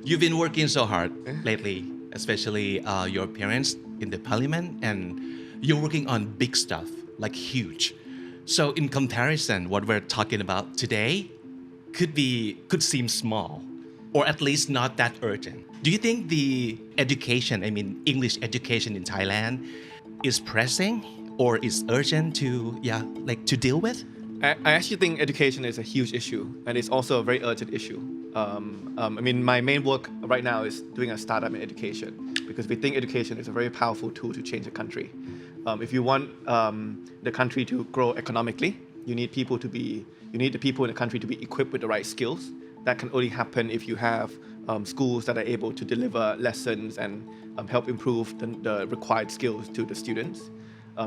You've been working so hard lately, especially your parents in the parliament, and you're working on big stuff, like huge. So in comparison, what we're talking about today could seem small, or at least not that urgent. Do you think the education, English education in Thailand, is pressing or is urgent to deal with? I actually think education is a huge issue, and it's also a very urgent issue. My main work right now is doing a startup in education because we think education is a very powerful tool to change a country. If you want the country to grow economically, you need the people in the country to be equipped with the right skills. That can only happen if you have schools that are able to deliver lessons and help improve the required skills to the students.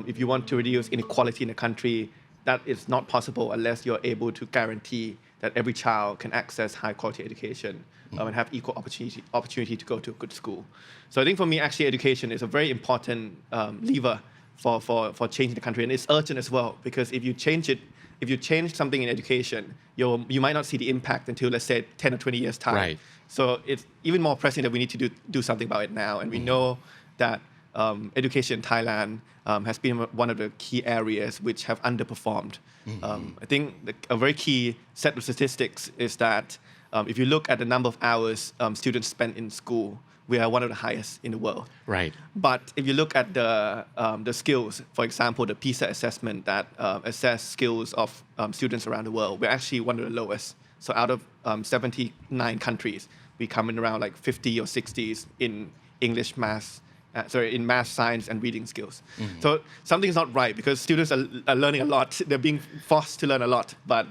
If you want to reduce inequality in the country, that is not possible unless you're able to guarantee that every child can access high quality education and have equal opportunity to go to a good school. So I think for me, actually, education is a very important lever for changing the country, and it's urgent as well because if you change something in education, you might not see the impact until, let's say, 10 or 20 years time. Right. So it's even more pressing that we need to do something about it now, and we know that education in Thailand has been one of the key areas which have underperformed. I think a very key set of statistics is that if you look at the number of hours students spend in school, we are one of the highest in the world. Right. But if you look at the skills, for example, the PISA assessment that assess skills of students around the world, we're actually one of the lowest. So out of 79 countries, we come in around like 50 or 60s in English, math, in math, science, and reading skills. So something's not right because students are learning a lot. They're being forced to learn a lot, but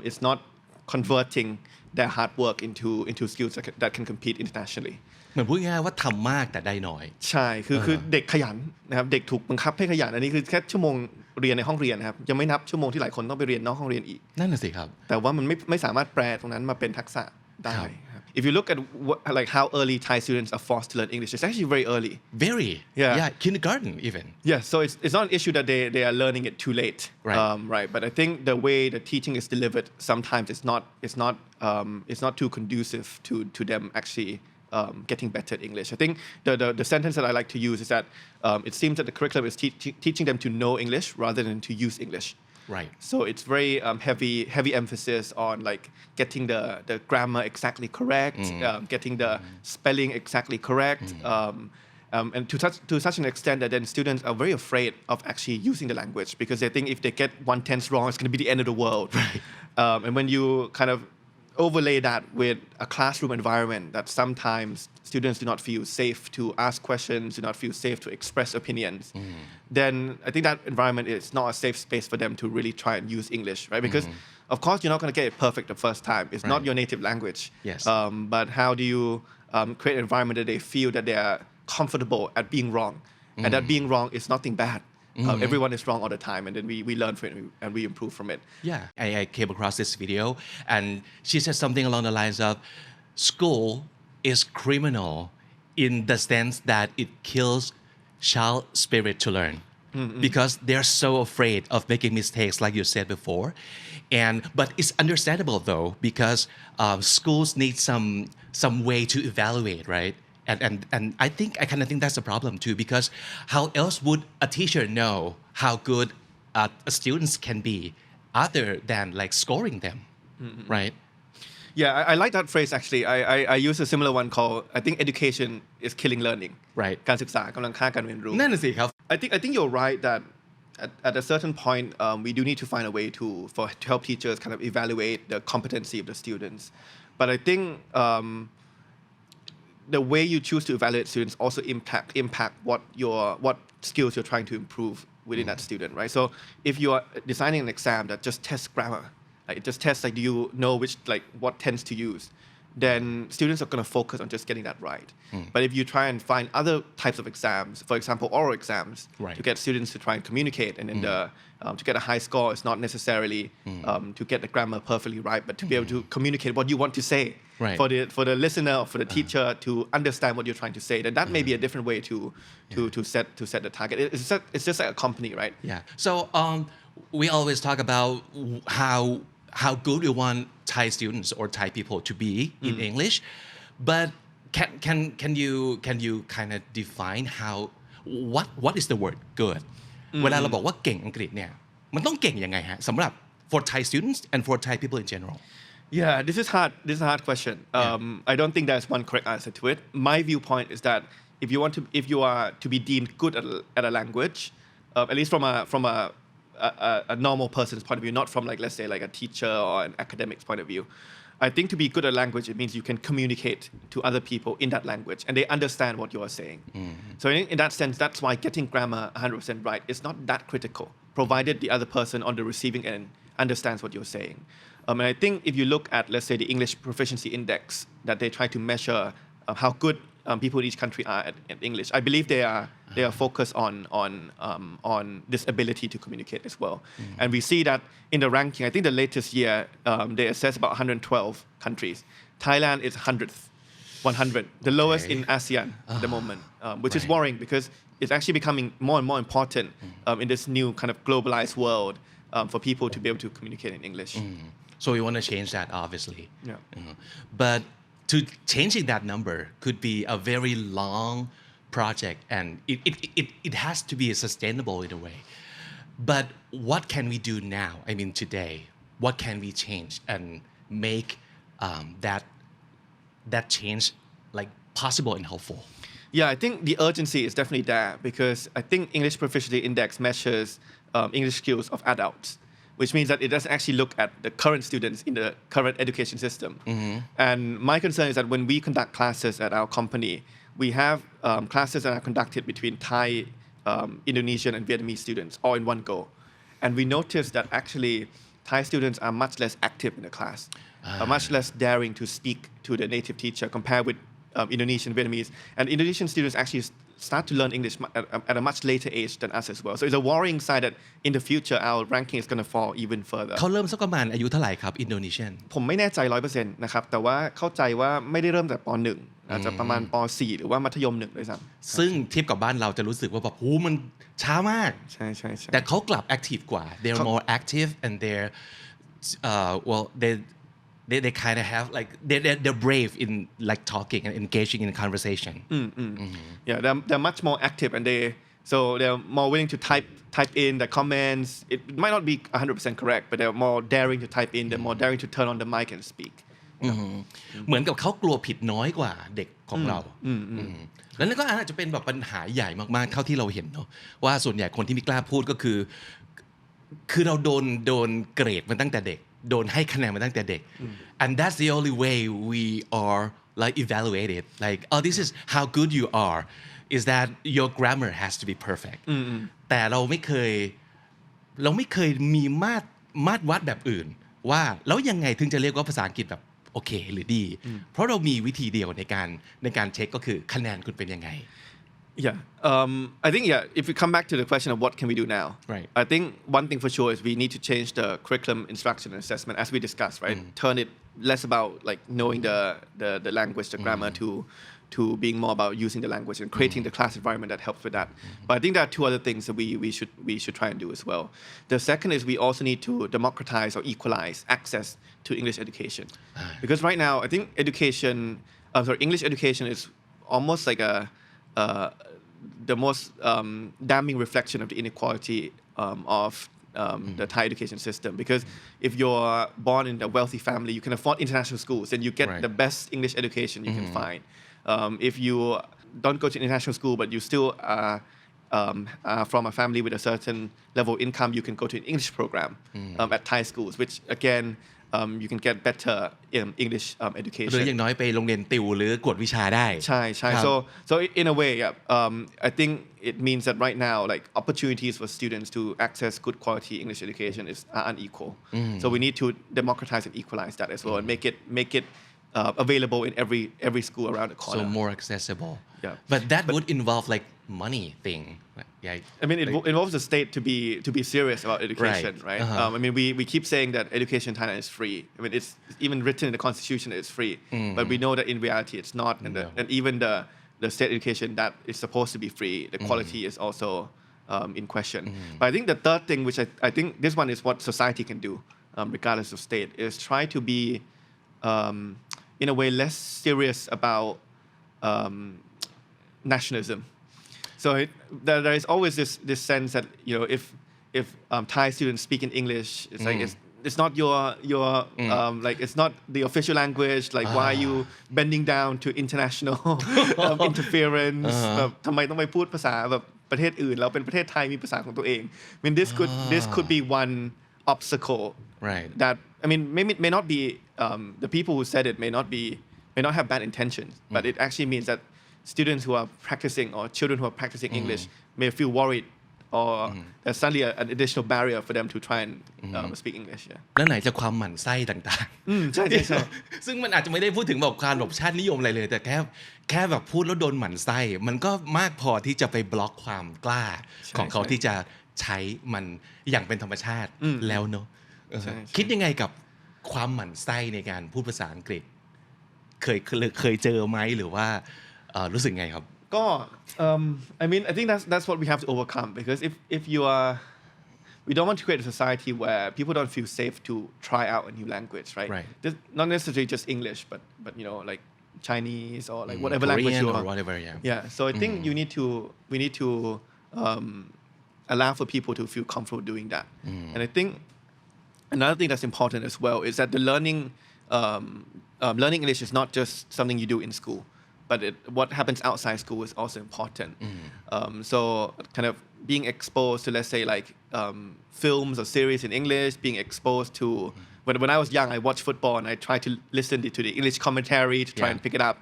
it's not converting their hard work into skills that can compete internationally. เหมือนพูดง่ายๆว่าทำมากแต่ได้น้อย ใช่คือเด็กขยันนะครับเด็กถูกบังคับให้ขยันอันนี้คือแค่ชั่วโมงเรียนในห้องเรียนนะครับยังไม่นับชั่วโมงที่หลายคนต้องไปเรียนนอกห้องเรียนอีกนั่นน่ะสิครับแต่ว่ามันไม่สามารถแปลตรงนั้นมาเป็นทักษะได้ If you look at how early Thai students are forced to learn English, it's actually very early. Yeah, kindergarten even. Yeah, so it's not an issue that they are learning it too late. Right. But I think the way the teaching is delivered sometimes it's not too conducive to them actually getting better at English. I think the sentence that I like to use is that it seems that the curriculum is teaching them to know English rather than to use English. Right. So it's very heavy emphasis on like getting the grammar exactly correct, getting the spelling exactly correct, and to such an extent that then students are very afraid of actually using the language because they think if they get one tense wrong, it's going to be the end of the world. Right. And when you kind of overlay that with a classroom environment that sometimes students do not feel safe to ask questions, do not feel safe to express opinions, then I think that environment is not a safe space for them to really try and use English, right? Because of course you're not going to get it perfect the first time. It's not your native language. Yes. But how do you create an environment that they feel that they are comfortable at being wrong, and that being wrong is nothing bad. Everyone is wrong all the time, and then we learn from it and we improve from it. Yeah, I came across this video, and she said something along the lines of, school is criminal in the sense that it kills child spirit to learn. Because they're so afraid of making mistakes, like you said before. But it's understandable though, because schools need some way to evaluate, right? And I kind of think that's a problem too, because how else would a teacher know how good students can be other than like scoring them, right? Yeah, I like that phrase actually. I use a similar one called, I think education is killing learning. Right. การศึกษากำลังฆ่าการเรียนรู้ นั่นน่ะสิครับ I think you're right that at a certain point we do need to find a way to help teachers kind of evaluate the competency of the students. But I think the way you choose to evaluate students also impact what skills you're trying to improve within that student, right? So if you are designing an exam that just tests grammar, like it just tests like do you know what tense to use, then students are going to focus on just getting that right. But if you try and find other types of exams, for example oral exams, right, to get students to try and communicate, and then to get a high score is not necessarily to get the grammar perfectly right, but to be able to communicate what you want to say, right, for the listener or for the teacher to understand what you're trying to say. Then that may be a different way to set the target. It's just like a company, right? Yeah. So we always talk about how good we want Thai students or Thai people to be in English but can you kind of define how what is the word good เวลาเราบอกว่าเก่งอังกฤษเนี่ยมันต้องเก่งยังไงฮะสำหรับ for Thai students and for Thai people in general Yeah, this is hard. This is a hard question. I don't think there's one correct answer to it. My viewpoint is that if you are to be deemed good at a language, at least from a normal person's point of view, not from like let's say like a teacher or an academic's point of view. I think to be good at language, it means you can communicate to other people in that language and they understand what you are saying. So in that sense, that's why getting grammar 100% right is not that critical, provided the other person on the receiving end understands what you're saying. And I think if you look at, let's say, the English Proficiency Index that they try to measure how good people in each country are at English, I believe they are focused on this ability to communicate as well. And we see that in the ranking, I think the latest year they assessed about 112 countries. Thailand is 100, the lowest in ASEAN at the moment, which is worrying because it's actually becoming more and more important in this new kind of globalized world for people to be able to communicate in English. So we want to change that, obviously. Yeah. But to changing that number could be a very long project, and it has to be sustainable in a way. But what can we do now? I mean, today, what can we change and make that change like possible and helpful? Yeah, I think the urgency is definitely there because I think English Proficiency Index measures English skills of adults, which means that it doesn't actually look at the current students in the current education system. And my concern is that when we conduct classes at our company, we have classes that are conducted between Thai, Indonesian, and Vietnamese students all in one go. And we noticed that actually Thai students are much less active in the class, are much less daring to speak to the native teacher compared with Indonesian, Vietnamese. And Indonesian students actually start to learn English at a much later age than us as well. So it's a worrying sign that in the future our ranking is going to fall even further. เขาเริ่มสักประมาณอายุเท่าไหร่ครับ Indonesian ผมไม่แน่ใจ 100% นะครับแต่ว่าเข้าใจว่าไม่ได้เริ่มจากป .1 อาจจะประมาณป .4 หรือว่ามัธยม1ด้วยซ้ำซึ่งเทียบกับบ้านเราจะรู้สึกว่าแบบโหมันช้ามากใช่ๆๆแต่เขากลับ active กว่า they're more active and they're well they kind of have like they're brave in like talking and engaging in a conversation. Yeah, they're much more active and they're more willing to type in the comments. It might not be 100% correct, but they're more daring to type in. They're more daring to turn on the mic and speak. เหมือนกับเขากลัวผิดน้อยกว่าเด็กของเราแล้วนั่นก็อาจจะเป็นแบบปัญหาใหญ่มากๆเท่าที่เราเห็นเนาะว่าส่วนใหญ่คนที่ไม่กล้าพูดก็คือเราโดนเกรดมาตั้งแต่เด็กโดนให้คะแนนมาตั้งแต่เด็ก and that's the only way we are like evaluated like oh this is how good you are is that your grammar has to be perfect แต่เราไม่เคยมีมาตรวัดแบบอื่นว่าแล้วยังไงถึงจะเรียกว่าภาษาอังกฤษแบบโอเคหรือดีเพราะเรามีวิธีเดียวในการเช็คก็คือคะแนนคุณเป็นยังไงYeah, I think if we come back to the question of what can we do now, right? I think one thing for sure is we need to change the curriculum, instruction, and assessment as we discussed, right? Turn it less about like knowing the language, the grammar, to being more about using the language and creating the class environment that helps with that. But I think there are two other things that we should try and do as well. The second is we also need to democratize or equalize access to English education, because right now I think English education is almost like the most damning reflection of the inequality of the Thai education system. Because if you're born in a wealthy family, you can afford international schools and you get the best English education you can find. If you don't go to international school but you still are from a family with a certain level of income, you can go to an English program at Thai schools, which again you can get better English education หรืออย่างน้อยไปโรงเรียนติวหรือกวดวิชาได้ใช่ๆ so in a way I think it means that right now like opportunities for students to access good quality English education are unequal so we need to democratize and equalize that as well and make it available in every school around the corner so more accessible yeah but that would involve like money thing yeah I mean it involves the state to be serious about education right I mean we keep saying that education in Thailand is free I mean it's even written in the constitution that it's free but we know that in reality it's not and even the state education that is supposed to be free the quality is also in question. But I think the third thing, which I think this one is what society can do, regardless of state, is try to be, in a way, less serious about nationalism. So there is always this sense that if Thai students speak in English, it's like it's not your like it's not the official language. Like why are you bending down to international interference? ทำไมต้องไปพูดภาษาแบบประเทศอื่นเราเป็นประเทศไทยมีภาษาของตัวเอง I mean this could be one obstacle right that I mean may not be the people who said it may not have bad intentions, but it actually means that students who are practicing or children who are practicing English may feel worried or there's suddenly an additional barrier for them to try and speak English. แล้วไหนจะความหมั่นไส้ต่างๆใช่ซึ่งมันอาจจะไม่ได้พูดถึงแบบการแบบชาตินิยมอะไรเลยแต่แค่แบบพูดแล้วโดนหมั่นไส้มันก็มากพอที่จะไปบล็อกความกล้าของเขาที่จะใช้มันอย่างเป็นธรรมชาติแล้วเนอะคิดยังไงกับความหมั่นไส้ในการพูดภาษาอังกฤษเคยเจอไหมหรือว่ารู้สึกไงครับก็I mean I think that's what we have to overcome because if you are we don't want to create a society where people don't feel safe to try out a new language, right? Not necessarily just English, but like Chinese or like whatever Korean language you are. Or whatever, yeah. So I think we need to allow for people to feel comfortable doing that. And I think another thing that's important as well is that the learning English is not just something you do in school, but what happens outside school is also important. So kind of being exposed to, let's say, like films or series in English, being exposed to when I was young, I watched football and I tried to listen to the English commentary to try and pick it up.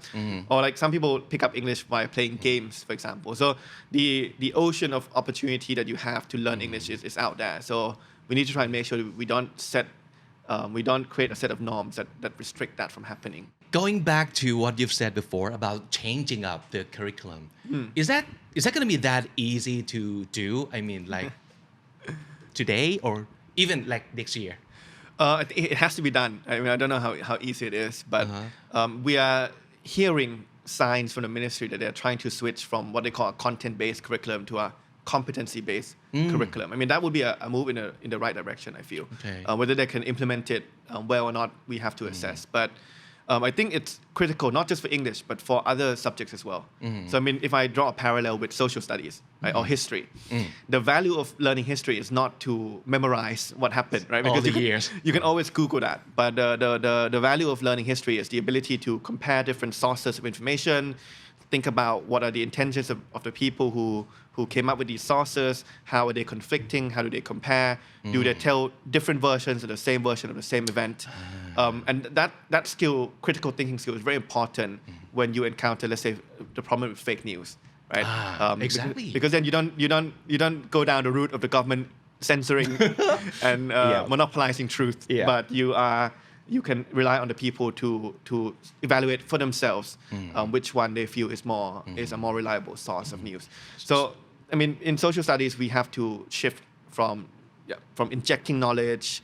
Or like some people pick up English by playing games, for example. So the ocean of opportunity that you have to learn English is out there. So we need to try and make sure that we don't create a set of norms that restrict that from happening. Going back to what you've said before about changing up the curriculum, is that going to be that easy to do? I mean, like today or even like next year? It has to be done. I mean, I don't know how easy it is, but we are hearing signs from the ministry that they're trying to switch from what they call a content-based curriculum to a competency-based curriculum. I mean, that would be a move in the right direction, I feel. Whether they can implement it well or not, we have to assess. But I think it's critical, not just for English, but for other subjects as well. So, I mean, if I draw a parallel with social studies, right, or history, the value of learning history is not to memorize what happened, right? Because you can always Google that. But the value of learning history is the ability to compare different sources of information, think about what are the intentions of the people who came up with these sources, how are they conflicting, how do they compare, do they tell different versions of the same version of the same event. And that skill, critical thinking skill, is very important when you encounter, let's say, the problem with fake news, right? Exactly. Because then you don't go down the route of the government censoring and monopolizing truth, but you can rely on the people to evaluate for themselves which one they feel is a more reliable source of news. So, I mean, in social studies, we have to shift from injecting knowledge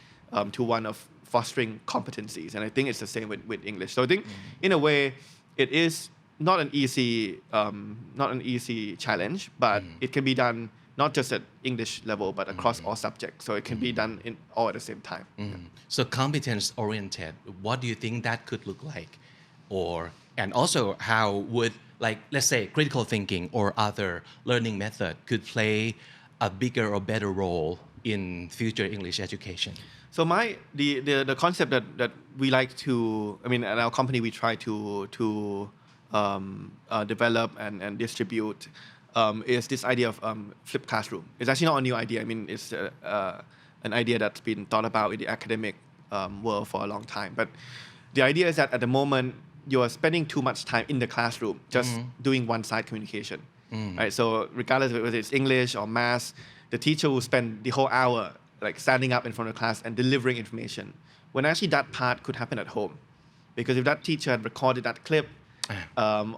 to one of fostering competencies, and I think it's the same with English. So I think, in a way, it is not an easy challenge, but it can be done not just at English level, but across all subjects. So it can be done in all at the same time. So competence-oriented, what do you think that could look like? And also how would, like, let's say, critical thinking or other learning method could play a bigger or better role in future English education? So the concept that we like to, I mean, at our company, we try to develop and distribute is this idea of flipped classroom. It's actually not a new idea. I mean, it's an idea that's been thought about in the academic world for a long time. But the idea is that at the moment, you're spending too much time in the classroom just doing one-side communication. Right? So regardless of whether it's English or math, the teacher will spend the whole hour like standing up in front of the class and delivering information. When actually that part could happen at home. Because if that teacher had recorded that clip,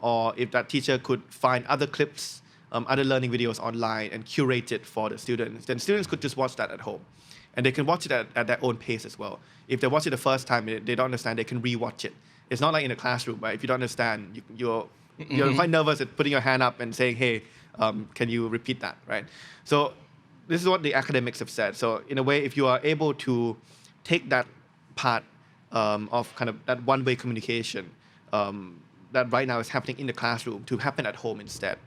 or if that teacher could find other clips, other learning videos online and curate it for the students, then students could just watch that at home. And they can watch it at their own pace as well. If they watch it the first time, they don't understand, they can re-watch it. It's not like in a classroom, right? If you don't understand, you're quite nervous at putting your hand up and saying, hey, Can you repeat that, right? So this is what the academics have said. So in a way, if you are able to take that part of kind of that one-way communication that right now is happening in the classroom to happen at home instead,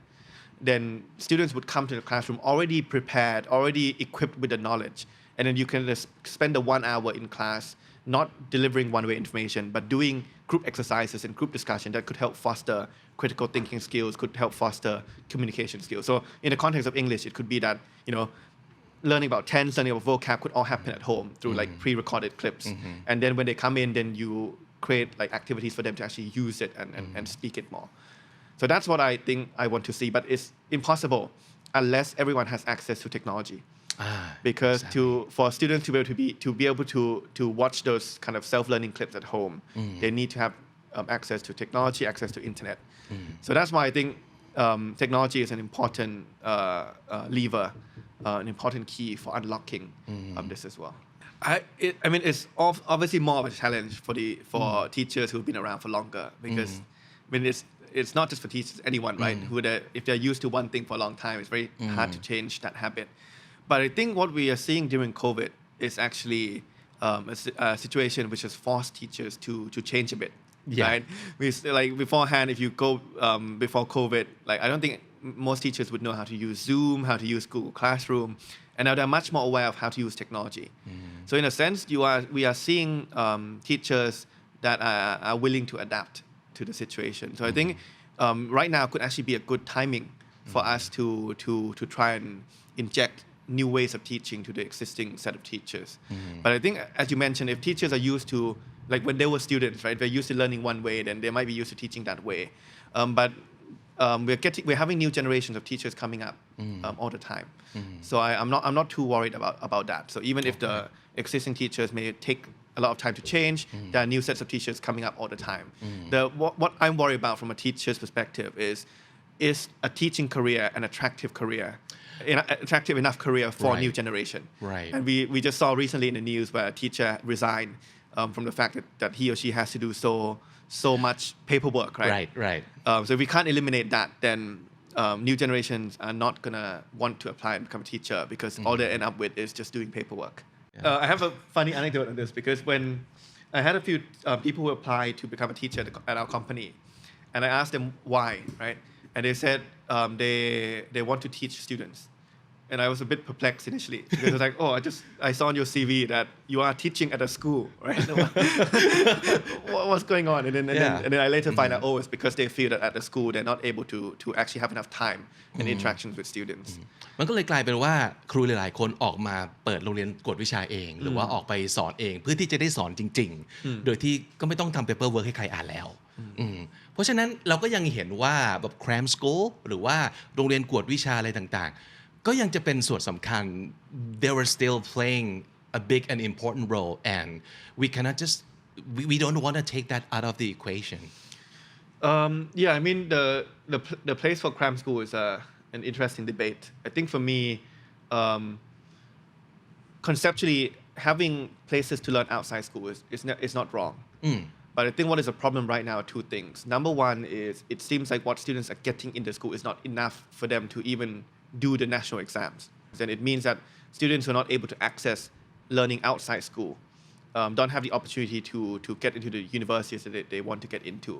then students would come to the classroom already prepared, already equipped with the knowledge, and then you can just spend the 1 hour in class not delivering one-way information, but doing group exercises and group discussion that could help foster critical thinking skills, could help foster communication skills. So in the context of English, it could be that, learning about tense, learning about vocab could all happen at home through like pre-recorded clips. And then when they come in, then you create like activities for them to actually use it and speak it more. So that's what I think I want to see, but it's impossible unless everyone has access to technology. Because for students to be able to watch those kind of self-learning clips at home, they need to have access to technology, access to internet. So that's why I think technology is an important lever, an important key for unlocking this as well. I mean, it's obviously more of a challenge for teachers who've been around for longer, because I mean, it's not just for teachers, anyone, right? If they're used to one thing for a long time, it's very hard to change that habit. But I think what we are seeing during COVID is actually a situation which has forced teachers to change a bit, right? Like beforehand, if you go before COVID, like I don't think most teachers would know how to use Zoom, how to use Google Classroom, and now they're much more aware of how to use technology. So in a sense, we are seeing teachers that are willing to adapt to the situation. So I think right now could actually be a good timing for us to try and inject new ways of teaching to the existing set of teachers. But I think, as you mentioned, if teachers are used to, like when they were students, right, they're used to learning one way, then they might be used to teaching that way. But we're having new generations of teachers coming up all the time. So I'm not too worried about that. So even if the existing teachers may take a lot of time to change, there are new sets of teachers coming up all the time. What I'm worried about from a teacher's perspective is a teaching career an attractive career, attractive enough career for a new generation. Right. And we just saw recently in the news where a teacher resigned from the fact that he or she has to do so much paperwork, right? Right. So if we can't eliminate that, then new generations are not gonna want to apply and become a teacher, because all they end up with is just doing paperwork. I have a funny anecdote on this, because when I had a few people who applied to become a teacher at our company, and I asked them why, right? And they said they want to teach students. And I was a bit perplexed initially, because I was like, I saw on your CV that you are teaching at a school, right? What's going on? And then I later find out, it's because they feel that at the school they're not able to actually have enough time and interactions with students. มันก็เลยกลายเป็นว่าครูหลายๆคนออกมาเปิดโรงเรียนกวดวิชาเองหรือว่าออกไปสอนเองเพื่อที่จะได้สอนจริงๆโดยที่ก็ไม่ต้องทำ paper work ให้ใครอ่านแล้วเพราะฉะนั้นเราก็ยังเห็นว่าแบบ cram school หรือว่าโรงเรียนกวดวิชาอะไรต่างๆก็ยังจะเป็นส่วนสำคัญ they were still playing a big and important role, and we cannot just we don't want to take that out of the equation. I mean the place for cram school is an interesting debate. I think for me, conceptually, having places to learn outside school is not wrong. But I think what is a problem right now are two things. Number one is it seems like what students are getting in the school is not enough for them to even do the national exams. And it means that students who are not able to access learning outside school don't have the opportunity to get into the universities that they want to get into.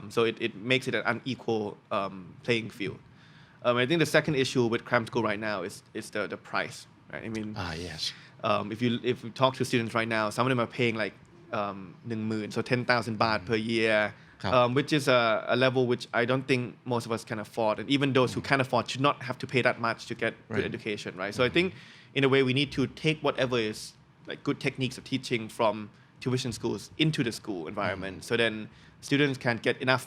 So it makes it an unequal playing field. I think the second issue with cram school right now is the price, right? I mean, yes. If we talk to students right now, some of them are paying like 10,000, so 10,000 baht per year, which is a level which I don't think most of us can afford. And even those who can afford should not have to pay that much to get good education, right? So I think in a way we need to take whatever is like good techniques of teaching from tuition schools into the school environment, so then students can get enough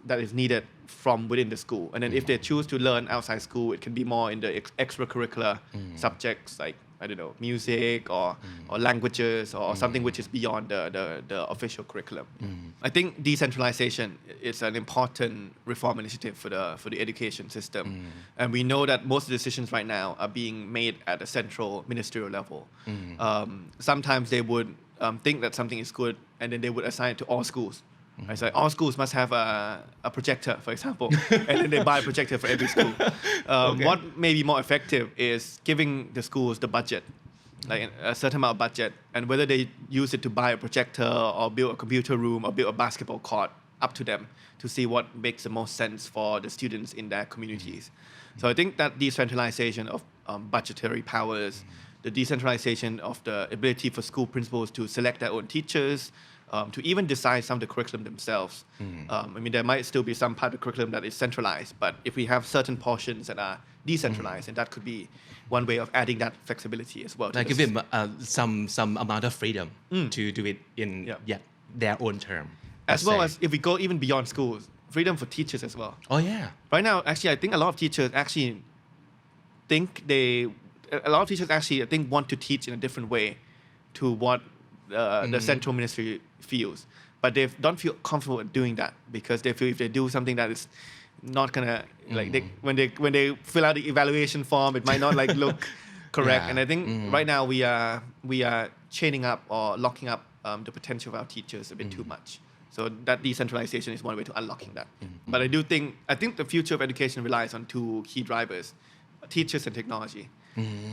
that is needed from within the school. And then if they choose to learn outside school, it can be more in the extracurricular subjects like, I don't know, music or languages or something which is beyond the official curriculum. I think decentralization is an important reform initiative for the education system. And we know that most of the decisions right now are being made at a central ministerial level. Sometimes they would think that something is good, and then they would assign it to all schools. Right? So all schools must have a projector, for example, and then they buy a projector for every school. What may be more effective is giving the schools the budget, like a certain amount of budget, and whether they use it to buy a projector or build a computer room or build a basketball court, up to them to see what makes the most sense for the students in their communities. So I think that decentralization of budgetary powers, the decentralization of the ability for school principals to select their own teachers, to even decide some of the curriculum themselves. I mean, there might still be some part of the curriculum that is centralized, but if we have certain portions that are decentralized, and that could be one way of adding that flexibility as well. Like give them some amount of freedom to do it in their own term. As well as if we go even beyond schools, freedom for teachers as well. Oh yeah. Right now, actually, I think a lot of teachers actually I think want to teach in a different way to what the central ministry feels, but they don't feel comfortable with doing that because they feel if they do something that is not gonna like when they fill out the evaluation form, it might not like look correct. And I think right now we are chaining up or locking up the potential of our teachers a bit too much. So that decentralization is one way to unlocking that. But I think the future of education relies on two key drivers: teachers and technology.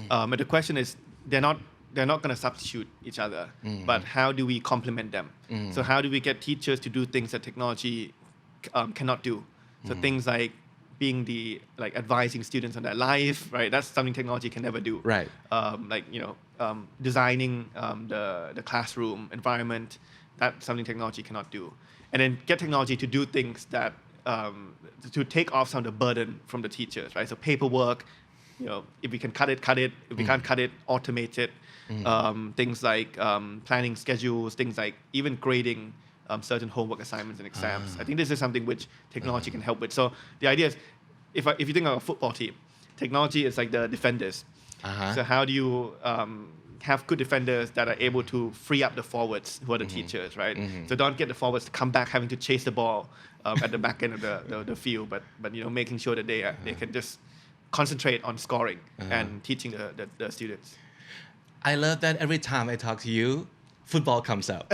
But the question is, they're not going to substitute each other, but how do we complement them? So how do we get teachers to do things that technology cannot do? So things like being advising students on their life, right? That's something technology can never do. Right. Designing the classroom environment, that's something technology cannot do. And then get technology to do things that to take off some of the burden from the teachers, right? So paperwork, if we can cut it. If we can't cut it, automate it. Things like planning schedules, things like even grading certain homework assignments and exams. I think this is something which technology can help with. So the idea is, if you think of a football team, technology is like the defenders. So how do you have good defenders that are able to free up the forwards who are the teachers, right? So don't get the forwards to come back having to chase the ball at the back end of the field, but making sure that they can just concentrate on scoring and teaching the students. I love that every time I talk to you, football comes up.